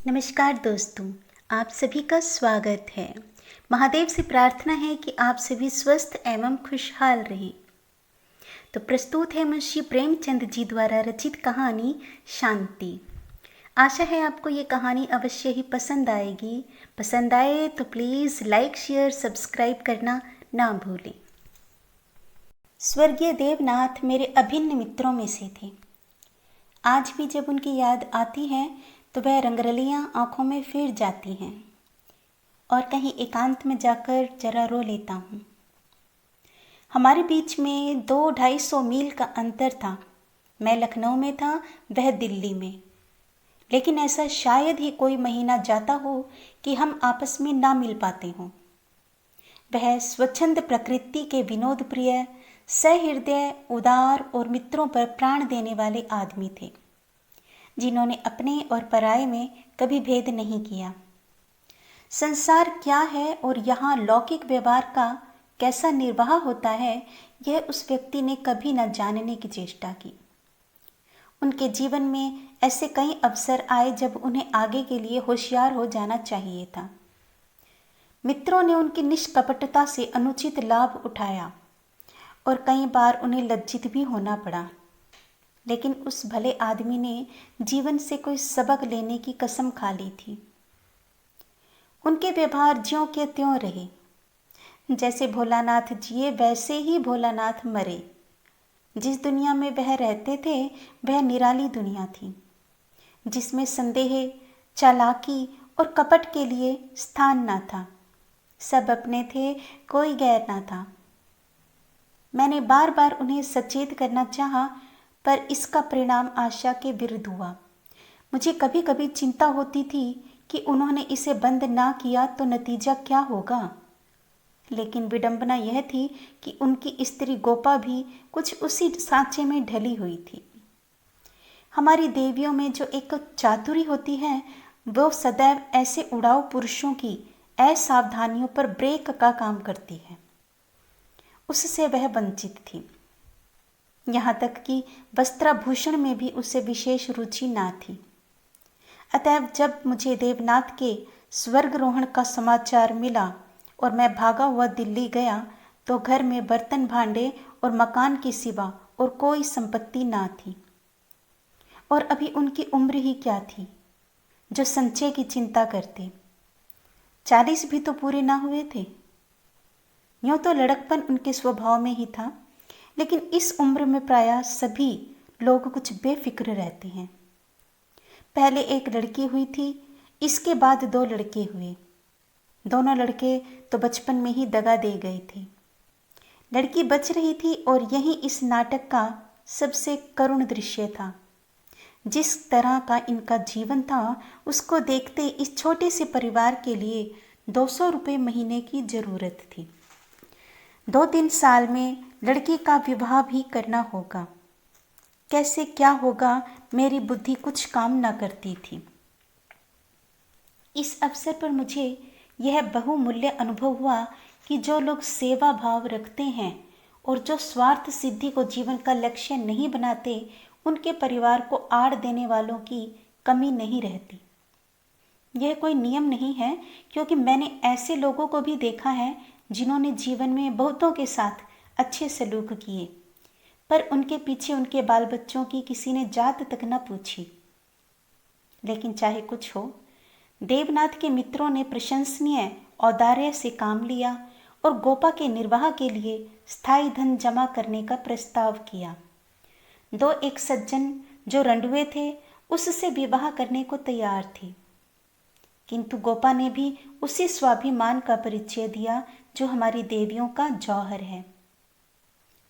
नमस्कार दोस्तों, आप सभी का स्वागत है। महादेव से प्रार्थना है कि आप सभी स्वस्थ एवं खुशहाल रहें। तो प्रस्तुत है मुंशी प्रेमचंद जी द्वारा रचित कहानी शांति। आशा है आपको ये कहानी अवश्य ही पसंद आएगी। पसंद आए तो प्लीज़ लाइक शेयर सब्सक्राइब करना ना भूलें। स्वर्गीय देवनाथ मेरे अभिन्न मित्रों में से थे। आज भी जब उनकी याद आती है तो वह रंगरलियां आंखों में फिर जाती हैं और कहीं एकांत में जाकर जरा रो लेता हूँ। हमारे बीच में 200-250 मील का अंतर था। मैं लखनऊ में था, वह दिल्ली में। लेकिन ऐसा शायद ही कोई महीना जाता हो कि हम आपस में ना मिल पाते हों। वह स्वच्छंद प्रकृति के विनोद प्रिय, सहृदय, उदार और मित्रों पर प्राण देने वाले आदमी थे, जिन्होंने अपने और पराये में कभी भेद नहीं किया। संसार क्या है और यहाँ लौकिक व्यवहार का कैसा निर्वाह होता है, यह उस व्यक्ति ने कभी न जानने की चेष्टा की। उनके जीवन में ऐसे कई अवसर आए जब उन्हें आगे के लिए होशियार हो जाना चाहिए था। मित्रों ने उनकी निष्कपटता से अनुचित लाभ उठाया और कई बार उन्हें लज्जित भी होना पड़ा। लेकिन उस भले आदमी ने जीवन से कोई सबक लेने की कसम खा ली थी। उनके व्यवहार ज्यों के त्यों रहे। जैसे भोलानाथ जिए वैसे ही भोलानाथ मरे। जिस दुनिया में वह रहते थे वह निराली दुनिया थी, जिसमें संदेह, चालाकी और कपट के लिए स्थान न था। सब अपने थे, कोई गैर न था। मैंने बार बार उन्हें सचेत करना चाहा, पर इसका परिणाम आशा के विरुद्ध हुआ। मुझे कभी कभी चिंता होती थी कि उन्होंने इसे बंद ना किया तो नतीजा क्या होगा। लेकिन विडंबना यह थी कि उनकी स्त्री गोपा भी कुछ उसी सांचे में ढली हुई थी। हमारी देवियों में जो एक चातुरी होती है, वो सदैव ऐसे उड़ाऊ पुरुषों की असावधानियों पर ब्रेक का काम करती है। उससे वह वंचित थी। यहाँ तक कि वस्त्राभूषण में भी उसे विशेष रुचि ना थी। अतएव जब मुझे देवनाथ के स्वर्गरोहण का समाचार मिला और मैं भागा हुआ दिल्ली गया, तो घर में बर्तन भांडे और मकान के सिवा और कोई संपत्ति ना थी। और अभी उनकी उम्र ही क्या थी जो संचय की चिंता करते। 40 भी तो पूरे ना हुए थे। यूँ तो लड़कपन उनके स्वभाव में ही था, लेकिन इस उम्र में प्रायः सभी लोग कुछ बेफिक्र रहते हैं। पहले एक लड़की हुई थी, इसके बाद 2 लड़के हुए। दोनों लड़के तो बचपन में ही दगा दे गए थे। लड़की बच रही थी और यही इस नाटक का सबसे करुण दृश्य था। जिस तरह का इनका जीवन था, उसको देखते इस छोटे से परिवार के लिए 200 रुपये महीने की जरूरत थी। 2-3 साल में लड़की का विवाह भी करना होगा। कैसे क्या होगा, मेरी बुद्धि कुछ काम न करती थी। इस अवसर पर मुझे यह बहुमूल्य अनुभव हुआ कि जो लोग सेवा भाव रखते हैं और जो स्वार्थ सिद्धि को जीवन का लक्ष्य नहीं बनाते, उनके परिवार को आड़ देने वालों की कमी नहीं रहती। यह कोई नियम नहीं है, क्योंकि मैंने ऐसे लोगों को भी देखा है जिन्होंने जीवन में बहुतों के साथ अच्छे सलूक किए, पर उनके पीछे उनके बाल बच्चों की किसी ने जात तक न पूछी। लेकिन चाहे कुछ हो, देवनाथ के मित्रों ने प्रशंसनीय औदार्य से काम लिया और गोपा के निर्वाह के लिए स्थायी धन जमा करने का प्रस्ताव किया। 2 सज्जन जो रंडुए थे, उससे विवाह करने को तैयार थे, किंतु गोपा ने भी उसी स्वाभिमान का परिचय दिया जो हमारी देवियों का जौहर है,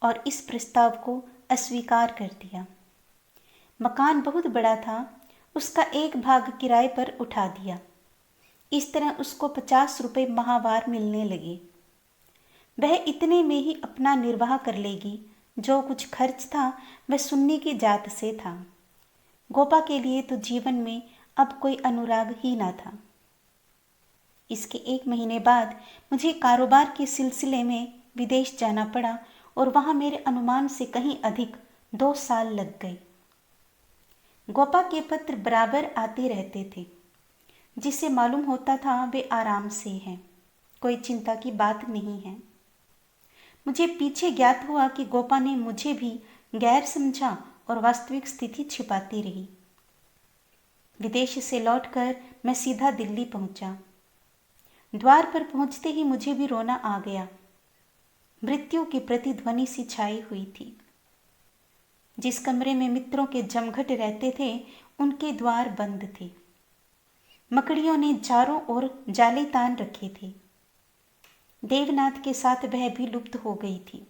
और इस प्रस्ताव को अस्वीकार कर दिया। मकान बहुत बड़ा था, उसका एक भाग किराए पर उठा दिया। इस तरह उसको 50 रुपये माहवार मिलने लगे। वह इतने में ही अपना निर्वाह कर लेगी। जो कुछ खर्च था वह सुन्नी की जात से था। गोपा के लिए तो जीवन में अब कोई अनुराग ही ना था। इसके 1 महीने बाद मुझे कारोबार के सिलसिले में विदेश जाना पड़ा और वहाँ मेरे अनुमान से कहीं अधिक 2 साल लग गए। गोपा के पत्र बराबर आते रहते थे। जिसे मालूम होता था वे आराम से हैं, कोई चिंता की बात नहीं है। मुझे पीछे ज्ञात हुआ कि गोपा ने मुझे भी गैर समझा और वास्तविक स्थिति छिपाती रही। विदेश से लौटकर मैं सीधा दिल्ली पहुंचा। द्वार पर पहुंचते ही मुझे भी रोना आ गया। मृत्यु की प्रतिध्वनि सी छाई हुई थी। जिस कमरे में मित्रों के जमघट रहते थे उनके द्वार बंद थे। मकड़ियों ने चारों ओर जाले तान रखे थे। देवनाथ के साथ वह भी लुप्त हो गई थी।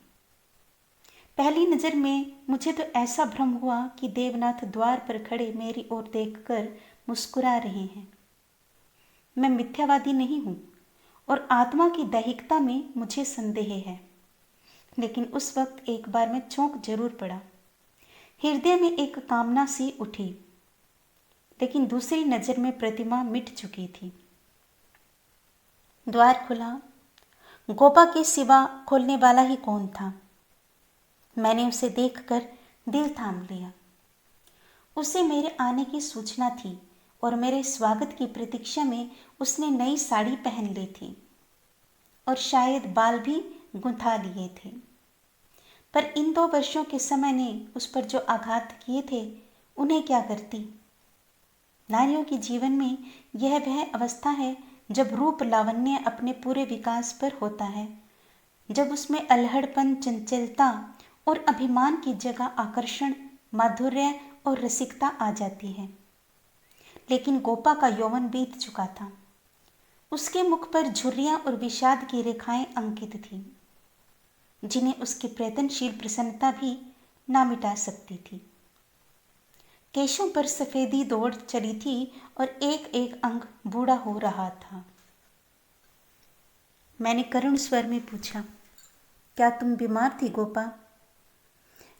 पहली नज़र में मुझे तो ऐसा भ्रम हुआ कि देवनाथ द्वार पर खड़े मेरी ओर देखकर मुस्कुरा रहे हैं। मैं मिथ्यावादी नहीं हूँ और आत्मा की दैहिकता में मुझे संदेह है, लेकिन उस वक्त एक बार मैं चौंक जरूर पड़ा। हृदय में एक कामना सी उठी, लेकिन दूसरी नज़र में प्रतिमा मिट चुकी थी। द्वार खुला। गोपा के सिवा खोलने वाला ही कौन था। मैंने उसे देखकर दिल थाम लिया। उसे मेरे आने की सूचना थी और मेरे स्वागत की प्रतीक्षा में उसने नई साड़ी पहन ली थी और शायद बाल भी गुंथा लिए थे। पर इन 2 वर्षों के समय ने उस पर जो आघात किए थे उन्हें क्या करती। नारियों के जीवन में यह वह अवस्था है जब रूप लावण्य अपने पूरे विकास पर होता है, जब उसमें अल्हड़पन, चंचलता और अभिमान की जगह आकर्षण, माधुर्य और रसिकता आ जाती है। लेकिन गोपा का यौवन बीत चुका था। उसके मुख पर झुर्रियां और विषाद की रेखाएं अंकित थीं, जिन्हें उसकी प्रयत्नशील प्रसन्नता भी ना मिटा सकती थी। केशों पर सफेदी दौड़ चली थी और एक एक अंग बूढ़ा हो रहा था। मैंने करुण स्वर में पूछा, क्या तुम बीमार थी गोपा?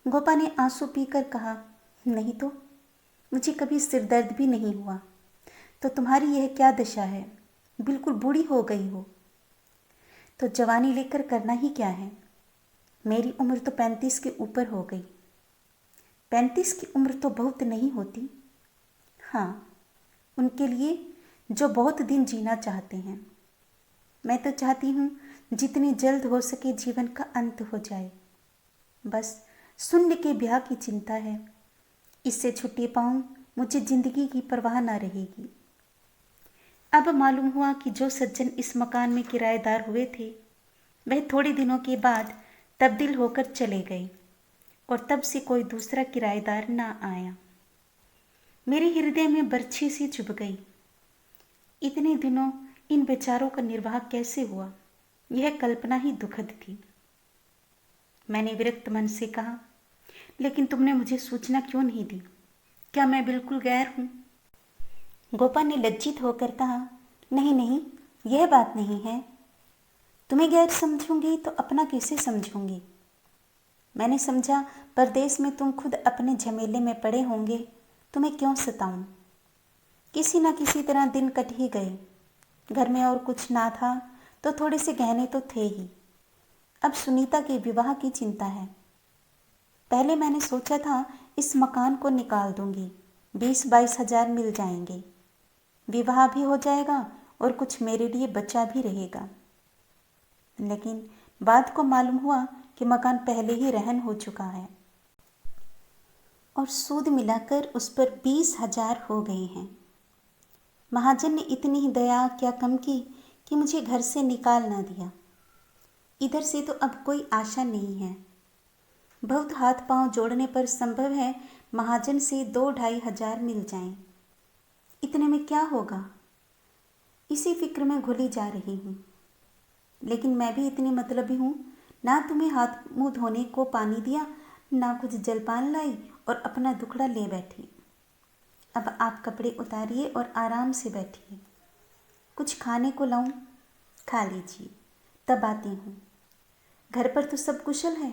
गोपा ने आंसू पीकर कहा, नहीं तो, मुझे कभी सिर दर्द भी नहीं हुआ। तो तुम्हारी यह क्या दशा है? बिल्कुल बूढ़ी हो गई हो। तो जवानी लेकर करना ही क्या है? मेरी उम्र तो 35 के ऊपर हो गई। 35 की उम्र तो बहुत नहीं होती। हाँ, उनके लिए जो बहुत दिन जीना चाहते हैं। मैं तो चाहती हूँ जितनी जल्द हो सके जीवन का अंत हो जाए। बस शून्य के ब्याह की चिंता है। इससे छुट्टी पाऊँ, मुझे जिंदगी की परवाह ना रहेगी। अब मालूम हुआ कि जो सज्जन इस मकान में किराएदार हुए थे वह थोड़े दिनों के बाद तब्दील होकर चले गए और तब से कोई दूसरा किराएदार ना आया। मेरे हृदय में बर्छी सी चुभ गई। इतने दिनों इन बेचारों का निर्वाह कैसे हुआ, यह कल्पना ही दुखद थी। मैंने विरक्त मन से कहा, लेकिन तुमने मुझे सूचना क्यों नहीं दी? क्या मैं बिल्कुल गैर हूँ? गोपा ने लज्जित होकर कहा, नहीं नहीं, यह बात नहीं है। तुम्हें गैर समझूंगी तो अपना कैसे समझूंगी? मैंने समझा परदेश में तुम खुद अपने झमेले में पड़े होंगे, तुम्हें क्यों सताऊं? किसी न किसी तरह दिन कट ही गए। घर में और कुछ ना था तो थोड़े से गहने तो थे ही। अब सुनीता के विवाह की चिंता है। पहले मैंने सोचा था इस मकान को निकाल दूंगी, 20-22 हजार मिल जाएंगे, विवाह भी हो जाएगा और कुछ मेरे लिए बचा भी रहेगा। लेकिन बाद को मालूम हुआ कि मकान पहले ही रहन हो चुका है और सूद मिलाकर उस पर 20 हजार हो गए हैं। महाजन ने इतनी ही दया क्या कम की कि मुझे घर से निकाल ना दिया। इधर से तो अब कोई आशा नहीं है। बहुत हाथ पांव जोड़ने पर संभव है महाजन से 2-2.5 हजार मिल जाएं। इतने में क्या होगा? इसी फिक्र में घुली जा रही हूँ। लेकिन मैं भी इतनी मतलबी हूँ, ना तुम्हें हाथ मुंह धोने को पानी दिया, ना कुछ जलपान लाई और अपना दुखड़ा ले बैठी। अब आप कपड़े उतारिए और आराम से बैठिए। कुछ खाने को लाऊं? खा लीजिए, तब आती हूँ। घर पर तो सब कुशल है?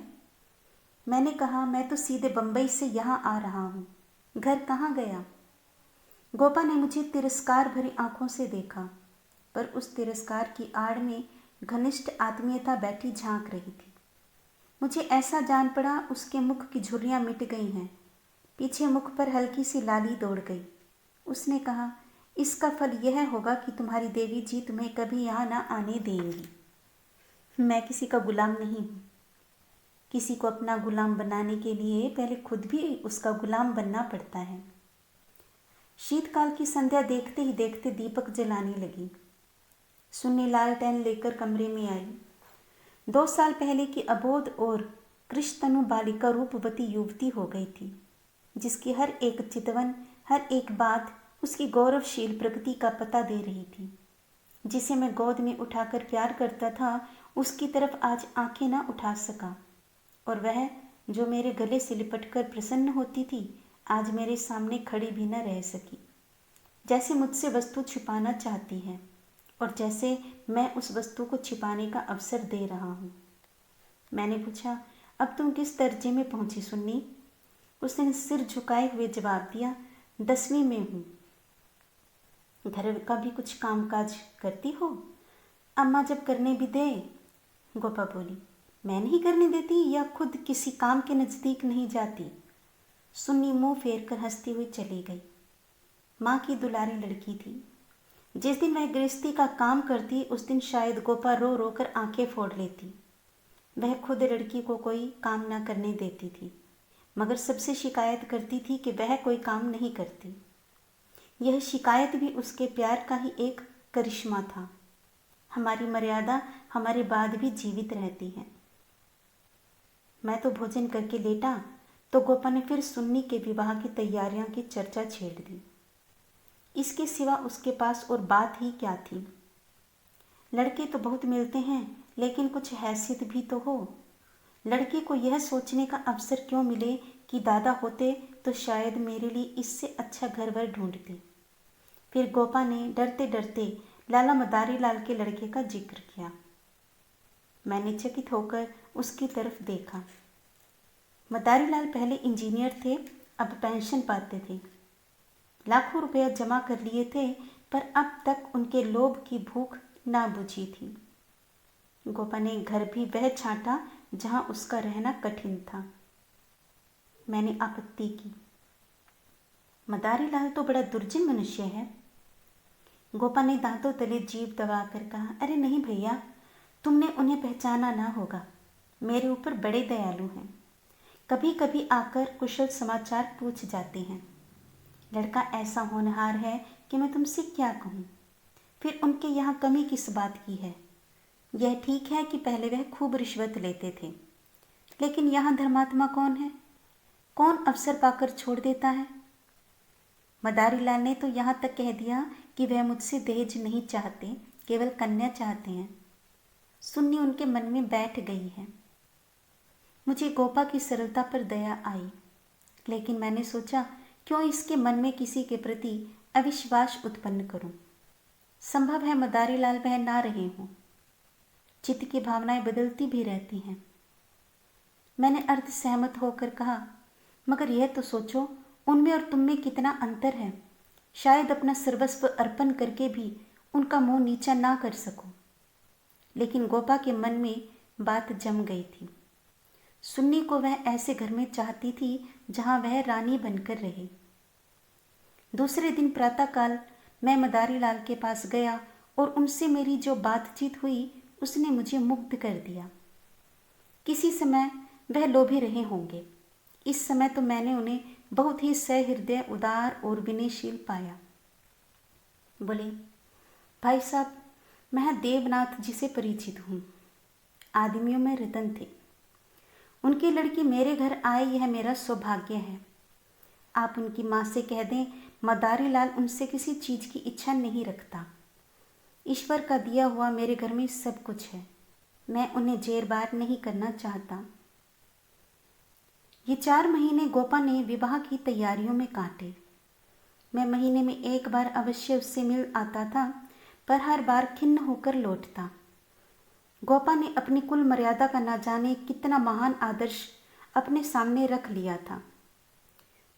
मैंने कहा, मैं तो सीधे बंबई से यहाँ आ रहा हूँ, घर कहाँ गया? गोपा ने मुझे तिरस्कार भरी आंखों से देखा, पर उस तिरस्कार की आड़ में घनिष्ठ आत्मीयता बैठी झांक रही थी। मुझे ऐसा जान पड़ा उसके मुख की झुर्रियां मिट गई हैं। पीछे मुख पर हल्की सी लाली दौड़ गई। उसने कहा, इसका फल यह होगा कि तुम्हारी देवी जी तुम्हें कभी यहाँ ना आने देंगी। मैं किसी का गुलाम नहीं हूँ। किसी को अपना गुलाम बनाने के लिए पहले खुद भी उसका गुलाम बनना पड़ता है। शीतकाल की संध्या देखते ही देखते दीपक जलाने लगी। सुन्नी लालटेन लेकर कमरे में आई। 2 साल पहले की अबोध और कृष्णतनु बालिका रूपवती युवती हो गई थी, जिसकी हर एक चितवन, हर एक बात उसकी गौरवशील प्रगति का पता दे रही थी। जिसे मैं गोद में उठाकर प्यार करता था, उसकी तरफ आज आंखें ना उठा सका, और वह जो मेरे गले से लिपटकर प्रसन्न होती थी, आज मेरे सामने खड़ी भी न रह सकी। जैसे मुझसे वस्तु छिपाना चाहती है, और जैसे मैं उस वस्तु को छिपाने का अवसर दे रहा हूँ। मैंने पूछा, अब तुम किस दर्जे में पहुंची सुन्नी? उसने सिर झुकाए हुए जवाब दिया, 10वीं में हूँ। घर का भी कुछ कामकाज करती हो? अम्मा जब करने भी दे। गोपा बोली, मैं नहीं करने देती या खुद किसी काम के नज़दीक नहीं जाती? सुन्नी मुंह फेर कर हंसती हुई चली गई। माँ की दुलारी लड़की थी। जिस दिन वह गृहस्थी का काम करती, उस दिन शायद गोपा रो रो कर आंखें फोड़ लेती। वह खुद लड़की को कोई काम ना करने देती थी, मगर सबसे शिकायत करती थी कि वह कोई काम नहीं करती। यह शिकायत भी उसके प्यार का ही एक करिश्मा था। हमारी मर्यादा हमारे बाद भी जीवित रहती है। मैं तो भोजन करके लेटा तो गोपा ने फिर सुन्नी के विवाह की तैयारियों की चर्चा छेड़ दी। इसके सिवा उसके पास और बात ही क्या थी? लड़के तो बहुत मिलते हैं, लेकिन कुछ हैसियत भी तो हो। लड़के को यह सोचने का अवसर क्यों मिले कि दादा होते तो शायद मेरे लिए इससे अच्छा घर वर ढूंढते। फिर गोपा ने डरते डरते लाला मदारी लाल के लड़के का जिक्र किया। मैंने चकित होकर उसकी तरफ देखा। मदारी लाल पहले इंजीनियर थे, अब पेंशन पाते थे। लाखों रुपया जमा कर लिए थे, पर अब तक उनके लोभ की भूख ना बुझी थी। गोपा ने घर भी वह छांटा जहां उसका रहना कठिन था। मैंने आपत्ति की, मदारी लाल तो बड़ा दुर्जन मनुष्य है। गोपा ने दांतों तले जीभ दबाकर कहा, अरे नहीं भैया, तुमने उन्हें पहचाना ना होगा। मेरे ऊपर बड़े दयालु हैं। कभी कभी आकर कुशल समाचार पूछ जाते हैं। लड़का ऐसा होनहार है कि मैं तुमसे क्या कहूँ। फिर उनके यहाँ कमी किस बात की है? यह ठीक है कि पहले वह खूब रिश्वत लेते थे, लेकिन यहाँ धर्मात्मा कौन है? कौन अवसर पाकर छोड़ देता है? मदारी लाल ने तो यहाँ तक कह दिया कि वह मुझसे दहेज नहीं चाहते, केवल कन्या चाहते हैं। सुन्नी उनके मन में बैठ गई है। मुझे गोपा की सरलता पर दया आई, लेकिन मैंने सोचा, क्यों इसके मन में किसी के प्रति अविश्वास उत्पन्न करूं? संभव है मदारी लाल वह ना रहे हों। चित्त की भावनाएं बदलती भी रहती हैं। मैंने अर्ध सहमत होकर कहा, मगर यह तो सोचो, उनमें और तुम में कितना अंतर है। शायद अपना सर्वस्व अर्पण करके भी उनका मुंह नीचा ना कर सको। लेकिन गोपा के मन में बात जम गई थी। सुन्नी को वह ऐसे घर में चाहती थी जहां वह रानी बनकर रहे। दूसरे दिन प्रातःकाल मैं मदारी लाल के पास गया और उनसे मेरी जो बातचीत हुई उसने मुझे मुग्ध कर दिया। किसी समय वह लोभी रहे होंगे। इस समय तो मैंने उन्हें बहुत ही सहृदय, उदार और विनयशील पाया। बोले, भाई साहब, मैं देवनाथ जी से परिचित हूँ। आदमियों में रतन थे। उनकी लड़की मेरे घर आए, यह मेरा सौभाग्य है। आप उनकी माँ से कह दें, मदारी लाल उनसे किसी चीज़ की इच्छा नहीं रखता। ईश्वर का दिया हुआ मेरे घर में सब कुछ है। मैं उन्हें जेरबार नहीं करना चाहता। ये 4 महीने गोपा ने विवाह की तैयारियों में काटे। मैं महीने में एक बार अवश्य उससे मिल आता था, पर हर बार खिन्न होकर लौटता। गोपा ने अपनी कुल मर्यादा का ना जाने कितना महान आदर्श अपने सामने रख लिया था।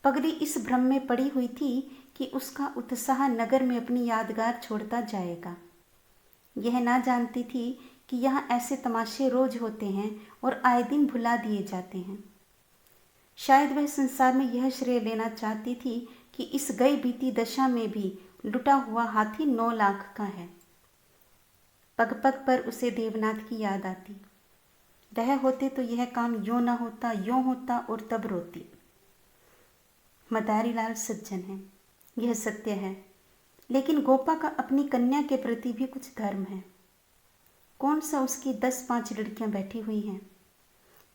पगली इस भ्रम में पड़ी हुई थी कि उसका उत्साह नगर में अपनी यादगार छोड़ता जाएगा। यह ना जानती थी कि यहाँ ऐसे तमाशे रोज होते हैं और आए दिन भुला दिए जाते हैं। शायद वह संसार में यह श्रेय लेना चाहती थी कि इस गई बीती दशा में भी लुटा हुआ हाथी 9 लाख का है। पग पग पर उसे देवनाथ की याद आती। वह होते तो यह काम यूं ना होता, यूं होता और तब रोती। मदारीलाल सज्जन है, यह सत्य है, लेकिन गोपा का अपनी कन्या के प्रति भी कुछ धर्म है। कौन सा उसकी 10-5 लड़कियां बैठी हुई हैं,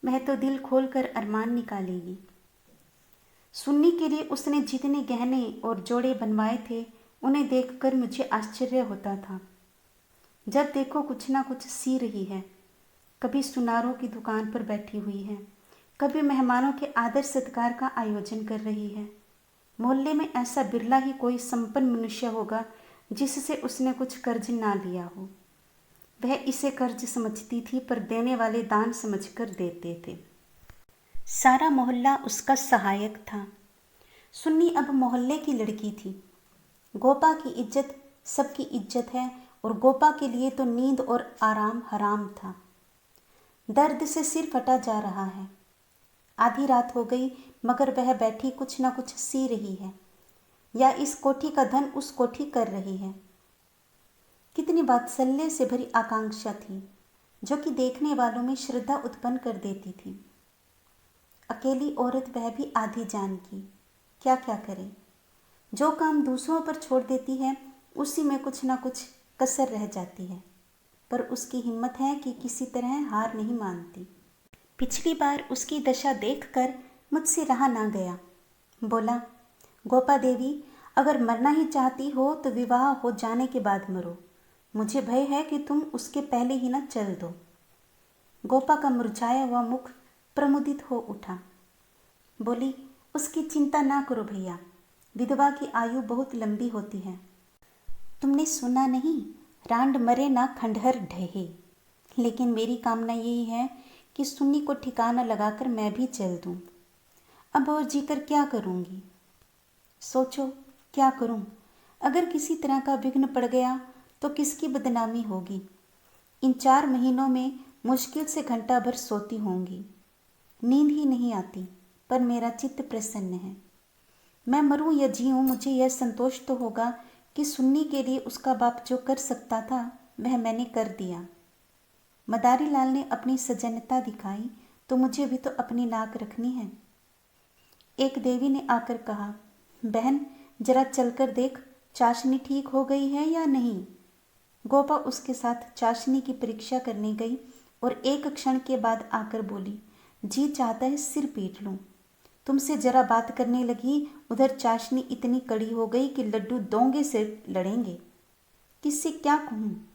वह तो दिल खोलकर अरमान निकालेगी। सुन्नी के लिए उसने जितने गहने और जोड़े बनवाए थे, उन्हें देखकर मुझे आश्चर्य होता था। जब देखो कुछ ना कुछ सी रही है, कभी सुनारों की दुकान पर बैठी हुई है, कभी मेहमानों के आदर सत्कार का आयोजन कर रही है। मोहल्ले में ऐसा बिरला ही कोई संपन्न मनुष्य होगा जिससे उसने कुछ कर्ज ना लिया हो। वह इसे कर्ज समझती थी, पर देने वाले दान समझकर देते थे। सारा मोहल्ला उसका सहायक था। सुन्नी अब मोहल्ले की लड़की थी। गोपा की इज्जत सबकी इज्जत है, और गोपा के लिए तो नींद और आराम हराम था। दर्द से सिर फटा जा रहा है। आधी रात हो गई, मगर वह बैठी कुछ ना कुछ सी रही है, या इस कोठी का धन उस कोठी कर रही है। कितनी वात्सल्य से भरी आकांक्षा थी, जो कि देखने वालों में श्रद्धा उत्पन्न कर देती थी। अकेली औरत, वह भी आधी जान की, क्या क्या करे। जो काम दूसरों पर छोड़ देती है, उसी में कुछ ना कुछ कसर रह जाती है, पर उसकी हिम्मत है कि किसी तरह हार नहीं मानती। पिछली बार उसकी दशा देखकर मुझसे रहा ना गया। बोला, गोपा देवी, अगर मरना ही चाहती हो तो विवाह हो जाने के बाद मरो। मुझे भय है कि तुम उसके पहले ही न चल दो। गोपा का मुरझाया हुआ मुख प्रमुदित हो उठा। बोली, उसकी चिंता ना करो भैया, विधवा की आयु बहुत लंबी होती है। तुमने सुना नहीं, रांड मरे ना खंडहर ढहे। लेकिन मेरी कामना यही है कि सुन्नी को ठिकाना लगाकर मैं भी चल दूं। अब और जीकर क्या करूंगी? सोचो, क्या करूं? अगर किसी तरह का विघ्न पड़ गया तो किसकी बदनामी होगी? इन 4 महीनों में मुश्किल से घंटा भर सोती होंगी। नींद ही नहीं आती, पर मेरा चित्त प्रसन्न है। मैं मरूं या जीऊं, मुझे यह संतोष तो होगा कि सुन्नी के लिए उसका बाप जो कर सकता था, वह मैंने कर दिया। मदारीलाल ने अपनी सजनता दिखाई, तो मुझे भी तो अपनी नाक रखनी है। एक देवी ने आकर कहा, बहन, जरा चलकर देख, चाशनी ठीक हो गई है या नहीं। गोपा उसके साथ चाशनी की परीक्षा करने गई और एक क्षण के बाद आकर बोली, जी चाहता है सिर पीट लूं। तुमसे जरा बात करने लगी, उधर चाशनी इतनी कड़ी हो गई कि लड्डू दोंगे से लड़ेंगे। किससे क्या कहूँ?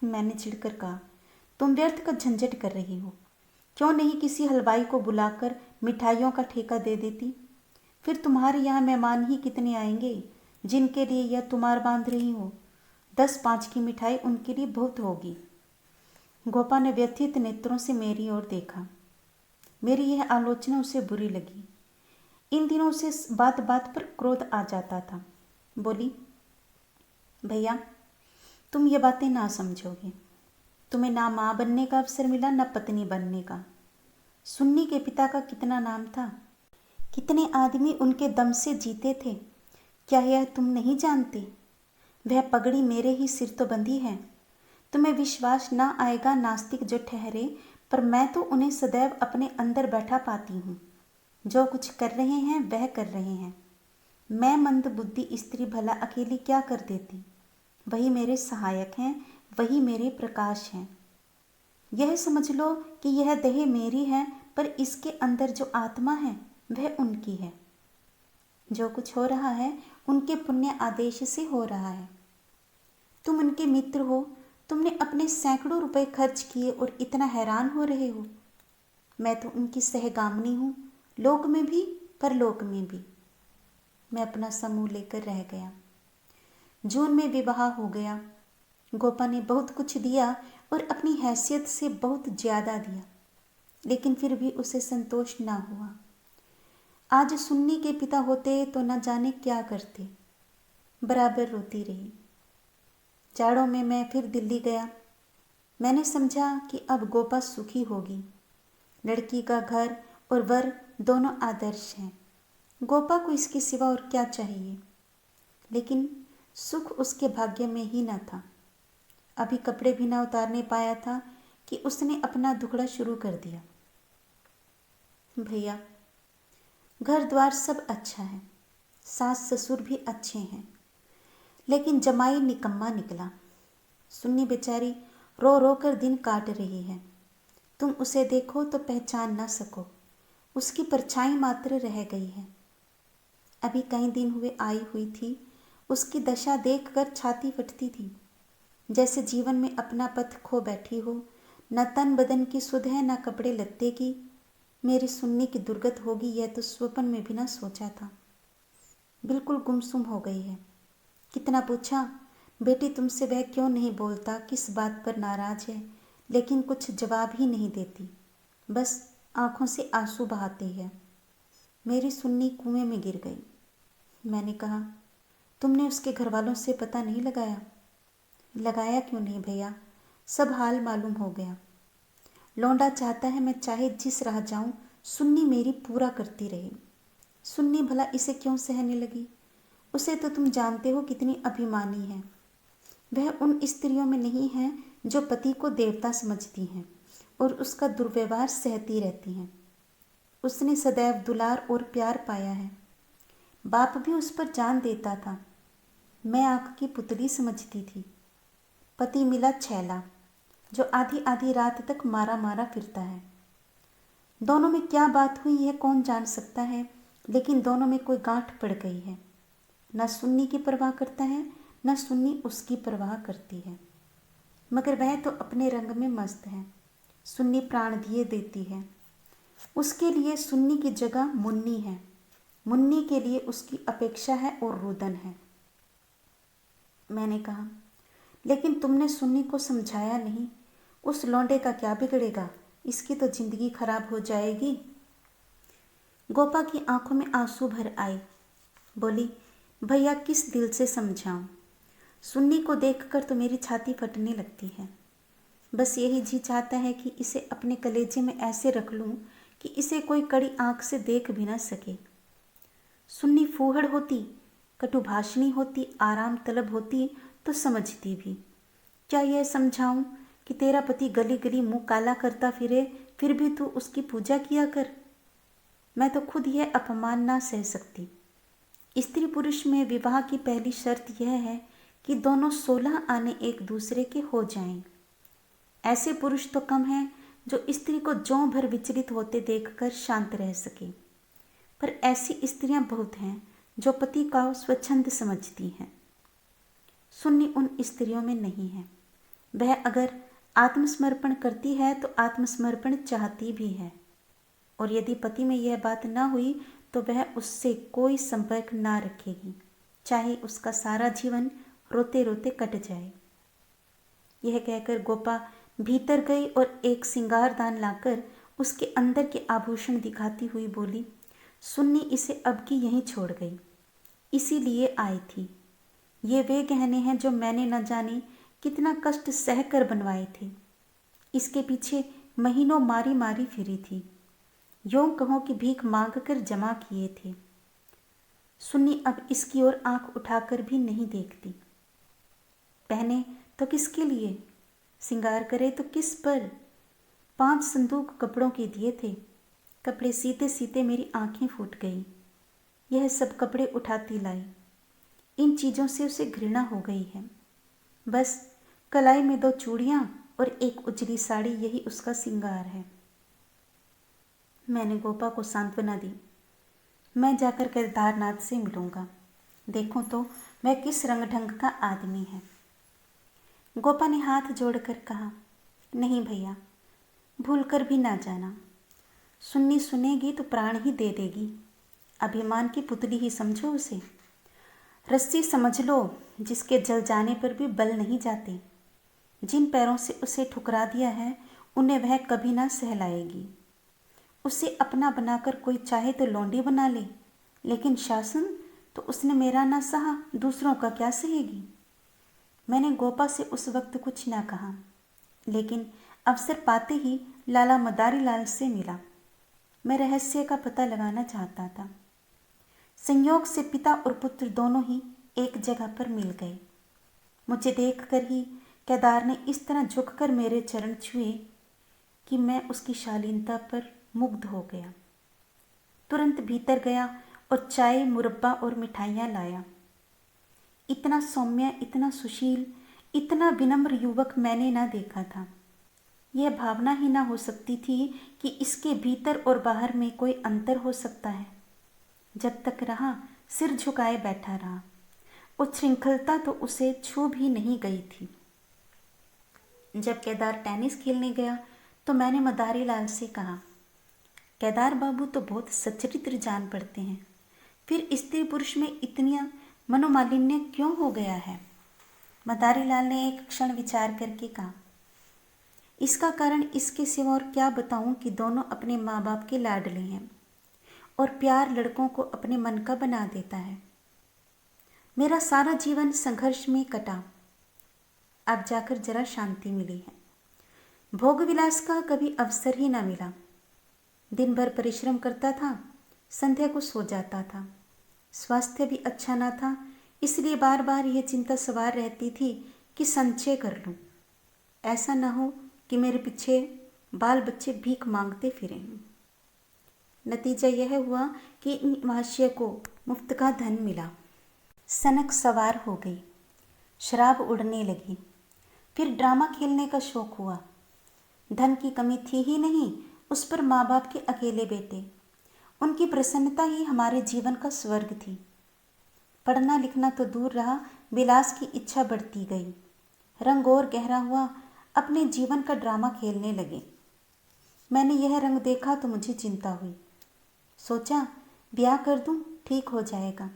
मैंने चिढ़कर कहा, तुम व्यर्थ का झंझट कर रही हो। क्यों नहीं किसी हलवाई को बुलाकर मिठाइयों का ठेका दे देती? फिर तुम्हारे यहाँ मेहमान ही कितने आएंगे जिनके लिए यह तुम्हार बांध रही हो। 10-5 की मिठाई उनके लिए बहुत होगी। गोपा ने व्यथित नेत्रों से मेरी ओर देखा। मेरी यह आलोचना उसे बुरी लगी। इन दिनों उसे बात बात पर क्रोध आ जाता था। बोली, भैया, तुम ये बातें ना समझोगे। तुम्हें ना माँ बनने का अवसर मिला, ना पत्नी बनने का। सुन्नी के पिता का कितना नाम था, कितने आदमी उनके दम से जीते थे, क्या यह तुम नहीं जानते? वह पगड़ी मेरे ही सिर तो बंधी है। तुम्हें विश्वास ना आएगा, नास्तिक जो ठहरे, पर मैं तो उन्हें सदैव अपने अंदर बैठा पाती हूँ। जो कुछ कर रहे हैं वह कर रहे हैं। मैं मंद बुद्धि स्त्री भला अकेली क्या कर देती? वही मेरे सहायक हैं, वही मेरे प्रकाश हैं। यह समझ लो कि यह देह मेरी है, पर इसके अंदर जो आत्मा है वह उनकी है। जो कुछ हो रहा है उनके पुण्य आदेश से हो रहा है। तुम उनके मित्र हो, तुमने अपने सैकड़ों रुपए खर्च किए और इतना हैरान हो रहे हो। मैं तो उनकी सहगामिनी हूँ, लोक में भी परलोक में भी। मैं अपना समूह लेकर रह गया। जून में विवाह हो गया। गोपा ने बहुत कुछ दिया और अपनी हैसियत से बहुत ज्यादा दिया, लेकिन फिर भी उसे संतोष ना हुआ। आज सुन्नी के पिता होते तो न जाने क्या करते। बराबर रोती रही। जाड़ों में मैं फिर दिल्ली गया। मैंने समझा कि अब गोपा सुखी होगी। लड़की का घर और वर दोनों आदर्श हैं। गोपा को इसके सिवा और क्या चाहिए? लेकिन सुख उसके भाग्य में ही न था। अभी कपड़े भी ना उतारने पाया था कि उसने अपना दुखड़ा शुरू कर दिया। भैया, घर द्वार सब अच्छा है, सास ससुर भी अच्छे हैं, लेकिन जमाई निकम्मा निकला। सुन्नी बेचारी रो रो कर दिन काट रही है। तुम उसे देखो तो पहचान ना सको, उसकी परछाई मात्र रह गई है। अभी कई दिन हुए आई हुई थी, उसकी दशा देखकर छाती फटती थी, जैसे जीवन में अपना पथ खो बैठी हो। न तन बदन की सुध है, न कपड़े लत्ते की। मेरी सुन्नी की दुर्गत होगी यह तो स्वप्न में भी न सोचा था। बिल्कुल गुमसुम हो गई है। कितना पूछा, बेटी तुमसे वह क्यों नहीं बोलता, किस बात पर नाराज है, लेकिन कुछ जवाब ही नहीं देती, बस आंखों से आंसू बहाती है। मेरी सुन्नी कुएं में गिर गई। मैंने कहा, तुमने उसके घर वालों से पता नहीं लगाया? लगाया क्यों नहीं भैया, सब हाल मालूम हो गया। लौंडा चाहता है मैं चाहे जिस राह जाऊं, सुन्नी मेरी पूरा करती रही। सुन्नी भला इसे क्यों सहने लगी? उसे तो तुम जानते हो कितनी अभिमानी है। वह उन स्त्रियों में नहीं है जो पति को देवता समझती हैं और उसका दुर्व्यवहार सहती रहती हैं। उसने सदैव दुलार और प्यार पाया है। बाप भी उस पर जान देता था। मैं आंख की पुतली समझती थी। पति मिला छैला, जो आधी आधी रात तक मारा मारा फिरता है। दोनों में क्या बात हुई है कौन जान सकता है, लेकिन दोनों में कोई गांठ पड़ गई है। न सुन्नी की परवाह करता है, न सुन्नी उसकी परवाह करती है। मगर वह तो अपने रंग में मस्त है। सुन्नी प्राण दिए देती है। उसके लिए सुन्नी की जगह मुन्नी है, मुन्नी के लिए उसकी अपेक्षा है और रुदन है। मैंने कहा, लेकिन तुमने सुन्नी को समझाया नहीं। उस लौंडे का क्या बिगड़ेगा, इसकी तो जिंदगी खराब हो जाएगी। गोपा की आंखों में आंसू भर आए। बोली, भैया किस दिल से समझाऊं? सुन्नी को देखकर तो मेरी छाती फटने लगती है। बस यही जी चाहता है कि इसे अपने कलेजे में ऐसे रख लूं कि इसे कोई कड़ी आंख से देख भी ना सके। सुन्नी फूहड़ होती, कटुभाषणी होती, आराम तलब होती तो समझती भी। क्या यह समझाऊं कि तेरा पति गली गली मुंह काला करता फिरे, फिर भी तू उसकी पूजा किया कर? मैं तो खुद यह अपमान ना सह सकती। स्त्री पुरुष में विवाह की पहली शर्त यह है कि दोनों 16 आने एक दूसरे के हो जाएं। ऐसे पुरुष तो कम हैं जो स्त्री को ज्यों भर विचलित होते देखकर शांत रह सके, पर ऐसी स्त्रियां बहुत हैं जो पति का स्वच्छंद समझती हैं। सुन्नी उन स्त्रियों में नहीं है। वह अगर आत्मसमर्पण करती है तो आत्मसमर्पण चाहती भी है, और यदि पति में यह बात ना हुई तो वह उससे कोई संपर्क ना रखेगी, चाहे उसका सारा जीवन रोते रोते कट जाए। यह कहकर गोपा भीतर गई और एक सिंगारदान लाकर उसके अंदर के आभूषण दिखाती हुई बोली, सुन्नी इसे अब की यहीं छोड़ गई, इसीलिए आई थी। ये वे गहने हैं जो मैंने न जाने कितना कष्ट सह कर बनवाए थे। इसके पीछे महीनों मारी मारी फिरी थी, यूं कहो कि भीख मांग कर जमा किए थे। सुन्नी अब इसकी ओर आंख उठाकर भी नहीं देखती। पहने तो किसके लिए, सिंगार करे तो किस पर? 5 संदूक कपड़ों के दिए थे। कपड़े सीते सीते मेरी आंखें फूट गई। यह सब कपड़े उठाती लाई। इन चीज़ों से उसे घृणा हो गई है। बस कलाई में 2 चूड़ियाँ और एक उजली साड़ी, यही उसका सिंगार है। मैंने गोपा को सांत्वना दी। मैं जाकर केदारनाथ से मिलूंगा, देखूं तो वह किस रंग ढंग का आदमी है। गोपा ने हाथ जोड़कर कहा, नहीं भैया, भूल कर भी ना जाना। सुन्नी सुनेगी तो प्राण ही दे देगी। अभिमान की पुतली ही समझो उसे। रस्सी समझ लो जिसके जल जाने पर भी बल नहीं जाते। जिन पैरों से उसे ठुकरा दिया है उन्हें वह कभी ना सहलाएगी। उसे अपना बनाकर कोई चाहे तो लौंडी बना ले, लेकिन शासन तो उसने मेरा ना सहा, दूसरों का क्या सहेगी। मैंने गोपा से उस वक्त कुछ ना कहा, लेकिन अवसर पाते ही लाला मदारी लाल से मिला। मैं रहस्य का पता लगाना चाहता था। संयोग से पिता और पुत्र दोनों ही एक जगह पर मिल गए। मुझे देखकर ही केदार ने इस तरह झुककर मेरे चरण छुए कि मैं उसकी शालीनता पर मुग्ध हो गया। तुरंत भीतर गया और चाय, मुरब्बा और मिठाइयाँ लाया। इतना सौम्य, इतना सुशील, इतना विनम्र युवक मैंने ना देखा था। यह भावना ही ना हो सकती थी कि इसके भीतर और बाहर में कोई अंतर हो सकता है। जब तक रहा सिर झुकाए बैठा रहा। उच्छृंखलता तो उसे छू भी नहीं गई थी। जब केदार टेनिस खेलने गया तो मैंने मदारी लाल से कहा, केदार बाबू तो बहुत सच्चरित्र जान पड़ते हैं, फिर स्त्री पुरुष में इतनी मनोमालिन्य क्यों हो गया है? मदारी लाल ने एक क्षण विचार करके कहा, इसका कारण इसके सिवा और क्या बताऊं कि दोनों अपने माँ बाप के लाडले हैं और प्यार लड़कों को अपने मन का बना देता है। मेरा सारा जीवन संघर्ष में कटा, अब जाकर जरा शांति मिली है। भोग विलास का कभी अवसर ही ना मिला। दिन भर परिश्रम करता था, संध्या को सो जाता था। स्वास्थ्य भी अच्छा ना था, इसलिए बार बार यह चिंता सवार रहती थी कि संचय कर लूं, ऐसा ना हो कि मेरे पीछे बाल बच्चे भीख मांगते फिरें। नतीजा यह हुआ कि इन महाशय को मुफ्त का धन मिला। सनक सवार हो गई, शराब उड़ने लगी, फिर ड्रामा खेलने का शौक हुआ। धन की कमी थी ही नहीं, उस पर माँ बाप के अकेले बेटे, उनकी प्रसन्नता ही हमारे जीवन का स्वर्ग थी। पढ़ना लिखना तो दूर रहा, विलास की इच्छा बढ़ती गई। रंग और गहरा हुआ, अपने जीवन का ड्रामा खेलने लगे। मैंने यह रंग देखा तो मुझे चिंता हुई। सोचा ब्याह कर दूं, ठीक हो जाएगा।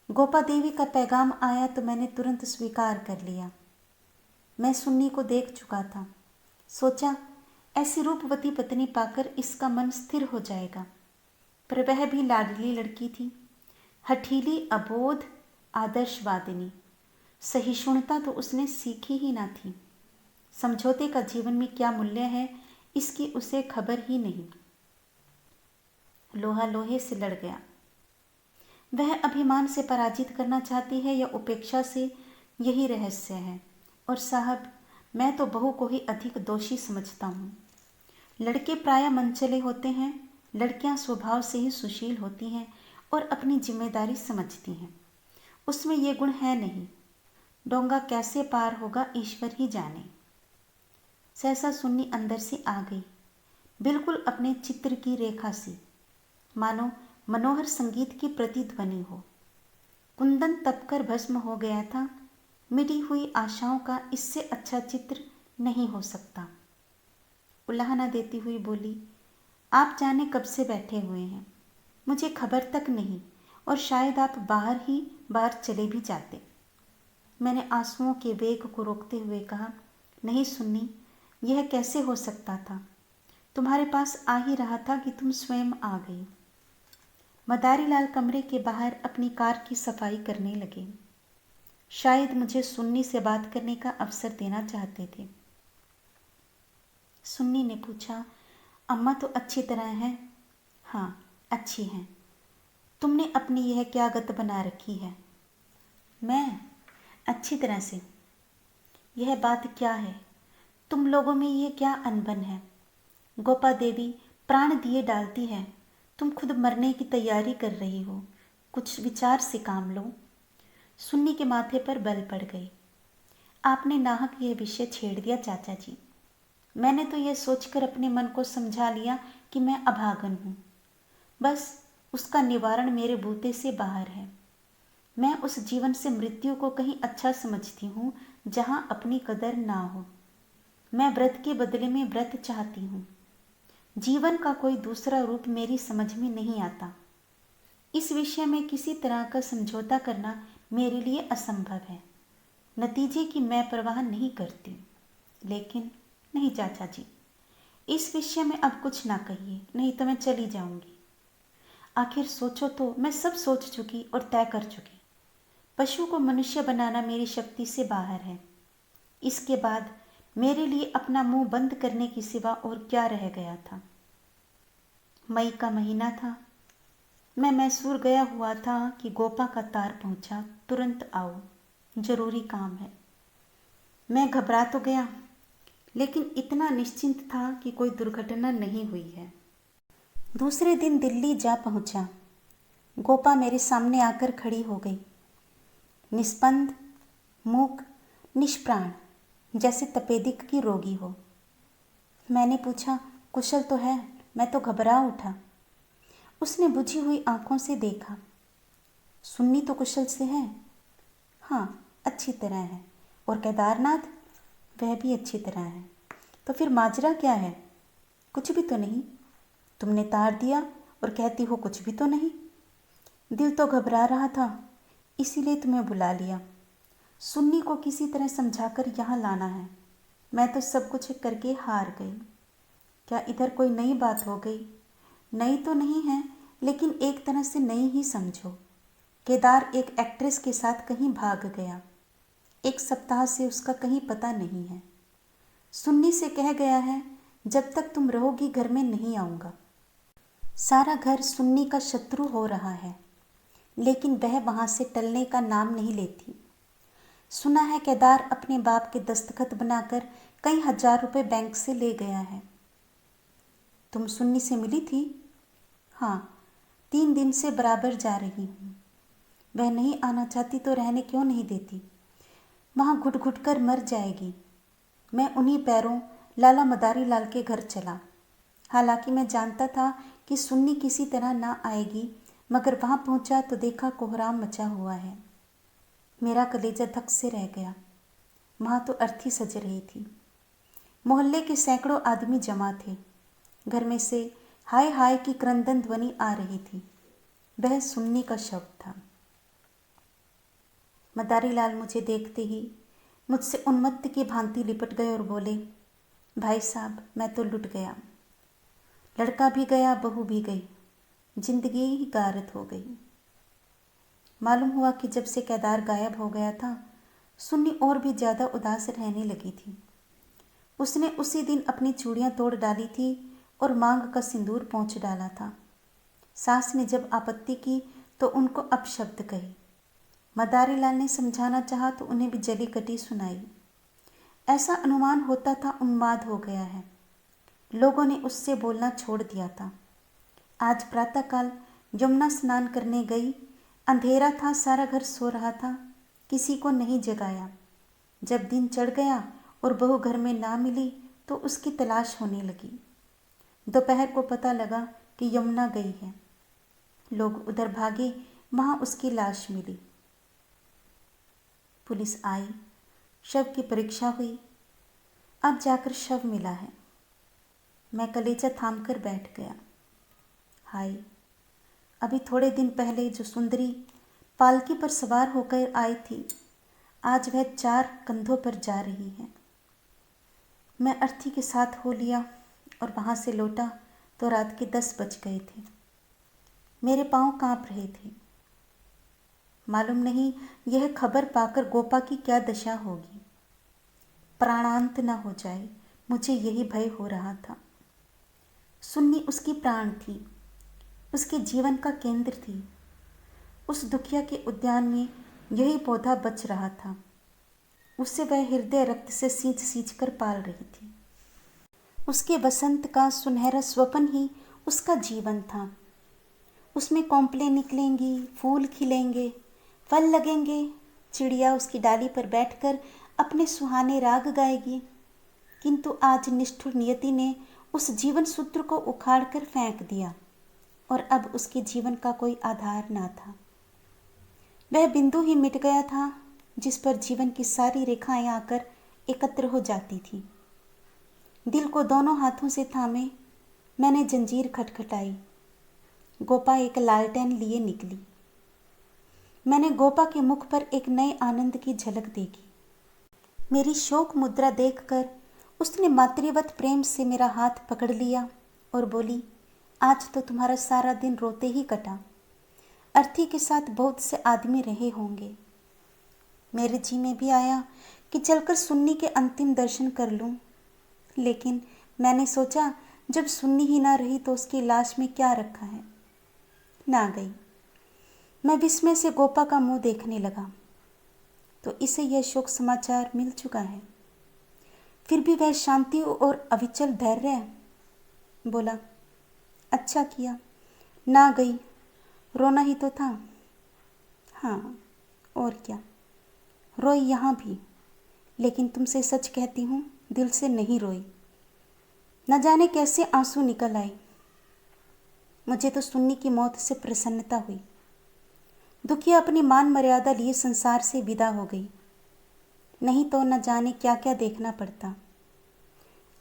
गोपा देवी का पैगाम आया तो मैंने तुरंत स्वीकार कर लिया। मैं सुन्नी को देख चुका था। सोचा ऐसी रूपवती पत्नी पाकर इसका मन स्थिर हो जाएगा, पर वह भी लाडली लड़की थी, हठीली, अबोध, आदर्शवादिनी। सहिष्णुता तो उसने सीखी ही ना थी। समझौते का जीवन में क्या मूल्य है, इसकी उसे खबर ही नहीं। लोहा लोहे से लड़ गया। वह अभिमान से पराजित करना चाहती है या उपेक्षा से, यही रहस्य है। और साहब, मैं तो बहू को ही अधिक दोषी समझता हूँ। लड़के प्रायः मनचले होते हैं, लड़कियाँ स्वभाव से ही सुशील होती हैं और अपनी जिम्मेदारी समझती हैं। उसमें ये गुण है नहीं। डोंगा कैसे पार होगा ईश्वर ही जाने। सहसा सुन्नी अंदर से आ गई, बिल्कुल अपने चित्र की रेखा सी, मानो मनोहर संगीत की प्रतिध्वनि हो। कुंदन तपकर भस्म हो गया था। मिटी हुई आशाओं का इससे अच्छा चित्र नहीं हो सकता। उलाहना देती हुई बोली, आप जाने कब से बैठे हुए हैं, मुझे खबर तक नहीं, और शायद आप बाहर चले भी जाते। मैंने आंसुओं के वेग को रोकते हुए कहा, नहीं सुन्नी, यह कैसे हो सकता था? तुम्हारे पास आ ही रहा था कि तुम स्वयं आ गई। मदारी लाल कमरे के बाहर अपनी कार की सफाई करने लगे। शायद मुझे सुन्नी से बात करने का अवसर देना चाहते थे। सुन्नी ने पूछा, अम्मा तो अच्छी तरह हैं? हाँ, अच्छी हैं। तुमने अपनी यह क्या गत बना रखी है? मैं अच्छी तरह से। यह बात क्या है? तुम लोगों में ये क्या अनबन है? गोपा देवी प्राण दिए डालती है, तुम खुद मरने की तैयारी कर रही हो। कुछ विचार से काम लो। सुन्नी के माथे पर बल पड़ गई। आपने नाहक यह विषय छेड़ दिया चाचा जी। मैंने तो यह सोचकर अपने मन को समझा लिया कि मैं अभागन हूँ। बस उसका निवारण मेरे बूते से बाहर है। मैं उस जीवन से मृत्यु को कहीं अच्छा समझती हूँ जहाँ अपनी कदर ना हो। मैं व्रत के बदले में व्रत चाहती हूँ। जीवन का कोई दूसरा रूप मेरी समझ में नहीं आता। इस विषय में किसी तरह का समझौता करना मेरे लिए असंभव है। नतीजे की मैं परवाह नहीं करती। लेकिन नहीं चाचा जी, इस विषय में अब कुछ ना कहिए, नहीं तो मैं चली जाऊंगी। आखिर सोचो तो, मैं सब सोच चुकी और तय कर चुकी। पशु को मनुष्य बनाना मेरी शक्ति से बाहर है। इसके बाद मेरे लिए अपना मुंह बंद करने की सिवा और क्या रह गया था। मई का महीना था। मैं मैसूर गया हुआ था कि गोपा का तार पहुंचा, तुरंत आओ, जरूरी काम है। मैं घबरा तो गया, लेकिन इतना निश्चिंत था कि कोई दुर्घटना नहीं हुई है। दूसरे दिन दिल्ली जा पहुंचा। गोपा मेरे सामने आकर खड़ी हो गई, निस्पंद, मूक, निष्प्राण, जैसे तपेदिक की रोगी हो। मैंने पूछा, कुशल तो है? मैं तो घबरा उठा। उसने बुझी हुई आंखों से देखा। सुन्नी तो कुशल से है? हाँ, अच्छी तरह है। और केदारनाथ? वह भी अच्छी तरह है। तो फिर माजरा क्या है? कुछ भी तो नहीं। तुमने तार दिया और कहती हो कुछ भी तो नहीं। दिल तो घबरा रहा था, इसीलिए तुम्हें बुला लिया। सुन्नी को किसी तरह समझाकर यहाँ लाना है। मैं तो सब कुछ करके हार गई। क्या इधर कोई नई बात हो गई? नई तो नहीं है, लेकिन एक तरह से नई ही समझो। केदार एक एक्ट्रेस के साथ कहीं भाग गया। 1 सप्ताह से उसका कहीं पता नहीं है। सुन्नी से कह गया है, जब तक तुम रहोगी घर में नहीं आऊँगा। सारा घर सुन्नी का शत्रु हो रहा है, लेकिन वह वहाँ से टलने का नाम नहीं लेती। सुना है केदार अपने बाप के दस्तखत बनाकर कई हजार रुपए बैंक से ले गया है। तुम सुन्नी से मिली थी? हाँ, 3 दिन से बराबर जा रही हूँ। वह नहीं आना चाहती तो रहने क्यों नहीं देती? वहाँ घुट घुट कर मर जाएगी। मैं उन्हीं पैरों लाला मदारी लाल के घर चला। हालांकि मैं जानता था कि सुन्नी किसी तरह ना आएगी, मगर वहाँ पहुँचा तो देखा कोहराम मचा हुआ है। मेरा कलेजा धक से रह गया। वहाँ तो अर्थी सज रही थी। मोहल्ले के सैकड़ों आदमी जमा थे। घर में से हाय हाय की क्रंदन ध्वनि आ रही थी। वह सुन्नी का शव था। मदारी लाल मुझे देखते ही मुझसे उन्मत्त की भांति लिपट गए और बोले, भाई साहब, मैं तो लुट गया। लड़का भी गया, बहू भी गई, जिंदगी ही गारत हो गई। मालूम हुआ कि जब से केदार गायब हो गया था, सुन्नी और भी ज़्यादा उदास रहने लगी थी। उसने उसी दिन अपनी चूड़ियाँ तोड़ डाली थी और मांग का सिंदूर पोंछ डाला था। सास ने जब आपत्ति की तो उनको अपशब्द कही। मदारी लाल ने समझाना चाहा तो उन्हें भी जली कटी सुनाई। ऐसा अनुमान होता था उन्माद हो गया है। लोगों ने उससे बोलना छोड़ दिया था। आज प्रातःकाल यमुना स्नान करने गई। अंधेरा था, सारा घर सो रहा था, किसी को नहीं जगाया। जब दिन चढ़ गया और बहू घर में ना मिली तो उसकी तलाश होने लगी। दोपहर को पता लगा कि यमुना गई है। लोग उधर भागे, वहाँ उसकी लाश मिली। पुलिस आई, शव की परीक्षा हुई, अब जाकर शव मिला है। मैं कलेजा थाम कर बैठ गया। हाय, अभी थोड़े दिन पहले जो सुंदरी पालकी पर सवार होकर आई थी, आज वह 4 कंधों पर जा रही है। मैं अर्थी के साथ हो लिया और वहाँ से लौटा तो रात के 10 बज गए थे। मेरे पाँव काँप रहे थे। मालूम नहीं यह खबर पाकर गोपा की क्या दशा होगी। प्राणांत न हो जाए, मुझे यही भय हो रहा था। सुन्नी उसकी प्राण थी, उसके जीवन का केंद्र थी। उस दुखिया के उद्यान में यही पौधा बच रहा था। उससे वह हृदय रक्त से सींच सींच कर पाल रही थी। उसके बसंत का सुनहरा स्वप्न ही उसका जीवन था। उसमें कौंपलें निकलेंगी, फूल खिलेंगे, फल लगेंगे, चिड़िया उसकी डाली पर बैठकर अपने सुहाने राग गाएगी। किंतु आज निष्ठुर नियति ने उस जीवन सूत्र को उखाड़ कर फेंक दिया और अब उसके जीवन का कोई आधार ना था। वह बिंदु ही मिट गया था जिस पर जीवन की सारी रेखाएं आकर एकत्र हो जाती थी। दिल को दोनों हाथों से थामे मैंने जंजीर खटखटाई। गोपा एक लालटेन लिए निकली। मैंने गोपा के मुख पर एक नए आनंद की झलक देखी। मेरी शोक मुद्रा देखकर उसने मातृवत प्रेम से मेरा हाथ पकड़ लिया और बोली, आज तो तुम्हारा सारा दिन रोते ही कटा। अर्थी के साथ बहुत से आदमी रहे होंगे। मेरे जी में भी आया कि चलकर सुन्नी के अंतिम दर्शन कर लूं, लेकिन मैंने सोचा जब सुन्नी ही ना रही तो उसकी लाश में क्या रखा है। ना गई। मैं विस्मय से गोपा का मुंह देखने लगा, तो इसे यह शोक समाचार मिल चुका है। फिर भी वह शांति और अविचल धैर्य बोला, अच्छा किया, ना गई, रोना ही तो था। हाँ, और क्या, रोई यहाँ भी, लेकिन तुमसे सच कहती हूँ, दिल से नहीं रोई। न जाने कैसे आंसू निकल आए। मुझे तो सुन्नी की मौत से प्रसन्नता हुई। दुखिया अपनी मान मर्यादा लिए संसार से विदा हो गई, नहीं तो न जाने क्या क्या देखना पड़ता।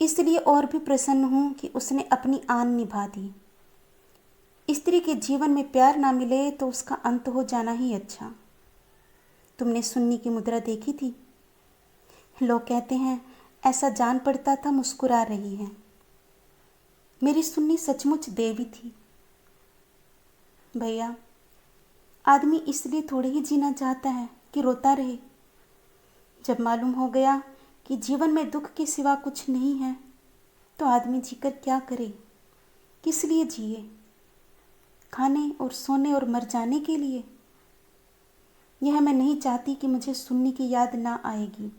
इसलिए और भी प्रसन्न हूँ कि उसने अपनी आन निभा दी। स्त्री के जीवन में प्यार ना मिले तो उसका अंत हो जाना ही अच्छा। तुमने सुन्नी की मुद्रा देखी थी? लोग कहते हैं ऐसा जान पड़ता था मुस्कुरा रही है। मेरी सुन्नी सचमुच देवी थी। भैया, आदमी इसलिए थोड़ी ही जीना चाहता है कि रोता रहे। जब मालूम हो गया कि जीवन में दुख के सिवा कुछ नहीं है, तो आदमी जीकर क्या करे, किस लिए जिए? खाने और सोने और मर जाने के लिए? यह मैं नहीं चाहती कि मुझे सुन्नी की याद ना आएगी,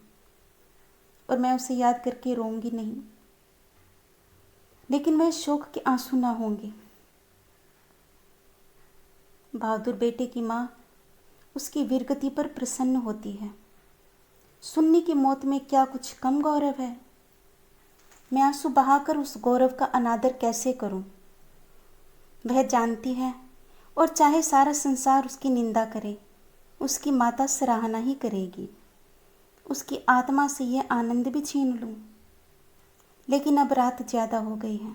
और मैं उसे याद करके रोऊंगी नहीं, लेकिन वह शोक के आंसू ना होंगे। बहादुर बेटे की माँ उसकी वीरगति पर प्रसन्न होती है। सुन्नी की मौत में क्या कुछ कम गौरव है? मैं आंसू बहाकर उस गौरव का अनादर कैसे करूं? वह जानती है, और चाहे सारा संसार उसकी निंदा करे, उसकी माता सराहना ही करेगी। उसकी आत्मा से यह आनंद भी छीन लूं। लेकिन अब रात ज़्यादा हो गई है,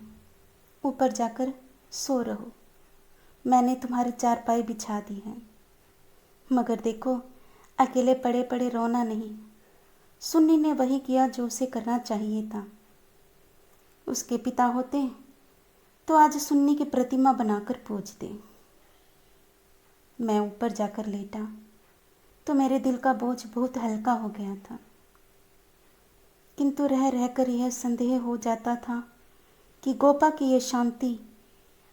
ऊपर जाकर सो रहो। मैंने तुम्हारी चारपाई बिछा दी है। मगर देखो, अकेले पड़े पड़े रोना नहीं। सुन्नी ने वही किया जो उसे करना चाहिए था। उसके पिता होते तो आज सुन्नी की प्रतिमा बनाकर पूजते। मैं ऊपर जाकर लेटा तो मेरे दिल का बोझ बहुत हल्का हो गया था, किंतु रह रहकर यह संदेह हो जाता था कि गोपा की यह शांति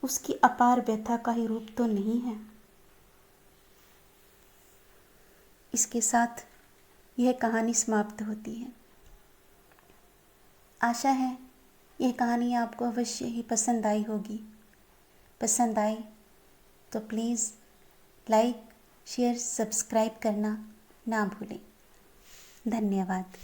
उसकी अपार व्यथा का ही रूप तो नहीं है। इसके साथ यह कहानी समाप्त होती है। आशा है यह कहानी आपको अवश्य ही पसंद आई होगी। पसंद आई तो प्लीज़ लाइक, शेयर, सब्सक्राइब करना ना भूलें। धन्यवाद।